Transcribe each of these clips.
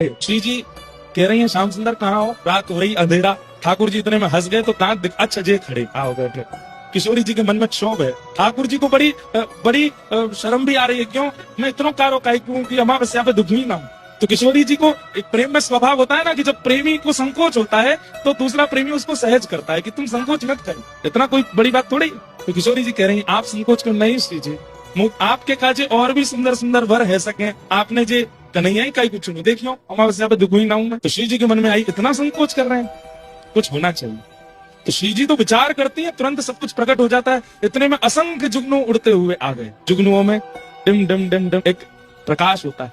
श्री जी कह रही है श्याम सुंदर कहाँ हो, रात हो रही अंधेरा। ठाकुर जी इतने में हंस गए तो दांत अच्छा जे खड़े आओ बैठे। किशोरी जी के मन में क्षोभ है। ठाकुर जी को बड़ी शर्म भी आ रही है, क्यों मैं इतना कारो काई क्यों कि अमावस्या पे दुखी ना हूं। तो किशोरी जी को एक प्रेम में स्वभाव होता है ना कि जब प्रेमी को संकोच होता है तो दूसरा प्रेमी उसको सहज करता है कि तुम संकोच मत करो, इतना कोई बड़ी बात थोड़ी। तो किशोरी जी कह रही है आप संकोच कर नहीं श्री जी, आपके काजे और भी सुंदर सुंदर वर है सके, आपने जे कन्हैया ही कहीं कुछ नहीं देखियो अमावस्या पे दुखी ना हूं मैं। तो श्री जी के मन में आई इतना संकोच कर रहे हैं, कुछ होना चाहिए। तो श्री जी तो विचार करती है, तुरंत सब कुछ प्रकट हो जाता है। इतने में असंख्य जुगनू उड़ते हुए आ गए। जुगनुओं में डिम डिम डिम डिम एक प्रकाश होता है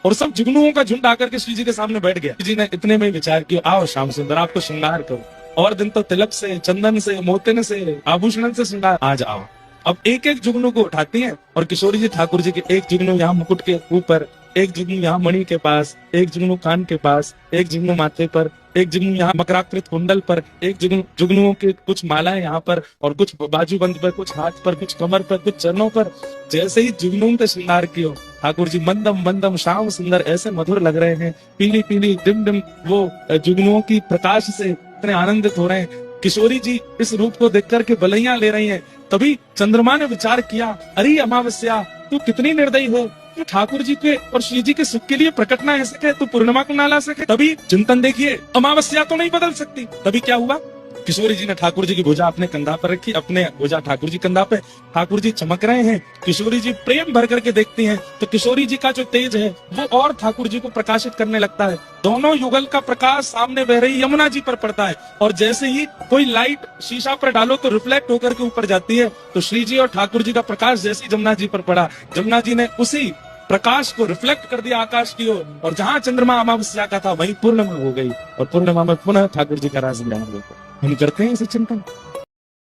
और सब जुगनुओं का झुंड आकर के श्री जी के सामने बैठ गया। श्री जी ने इतने में विचार किया आओ श्याम सुंदर आपको श्रृंगार करो, और दिन तो तिलक से, चंदन से, मोतिन से, आभूषण से श्रृंगार, आज आओ। अब एक एक जुगनू को उठाती हैं और किशोरी जी ठाकुर जी के एक जुगनू यहाँ मुकुट के ऊपर, एक जुगनू यहाँ मणि के पास, एक जुगनू कान के पास, एक जुगनू माथे पर, एक जुगनू यहाँ मकराकृत कुंडल पर, एक जुगनुओं के कुछ मालाएं यहाँ पर और कुछ बाजूबंद पर, कुछ हाथ पर, कुछ कमर पर, कुछ चरणों पर। जैसे ही जुगनुओं पे श्रृंगार किया ठाकुर जी मंदम मंदम श्याम सुंदर ऐसे मधुर लग रहे हैं। पीली पीली डिम डिम वो जुगनुओं की प्रकाश से इतने आनंदित हो रहे हैं। किशोरी जी इस रूप को देख करके बलैया ले रही हैं। तभी चंद्रमा ने विचार किया अरे अमावस्या तू कितनी निर्दयी हो, तू ठाकुर जी के और श्री जी के सुख के लिए प्रकट ना हो सके, तू पूर्णिमा को ना ला सके। तभी चिंतन देखिए अमावस्या तो नहीं बदल सकती। तभी क्या हुआ, किशोरी जी ने ठाकुर जी की भुजा अपने कंधा पर रखी, अपने भुजा ठाकुर जी कंधा पे। ठाकुर जी चमक रहे हैं, किशोरी जी प्रेम भर करके देखती हैं तो किशोरी जी का जो तेज है वो और ठाकुर जी को प्रकाशित करने लगता है। दोनों युगल का प्रकाश सामने बह रही यमुना जी पर पड़ता है और जैसे ही कोई लाइट शीशा पर डालो तो रिफ्लेक्ट होकर के ऊपर जाती है। तो श्री जी और ठाकुर जी का प्रकाश जैसे जमुना जी पर पड़ा, जमुना जी ने उसी प्रकाश को रिफ्लेक्ट कर दिया आकाश की ओर, और जहां चंद्रमा अमावस्या का था वहीं पूर्णिमा हो गई और पूर्णिमा में पुनः ठाकुर जी का राज हम करते हैं इसे चिंतन।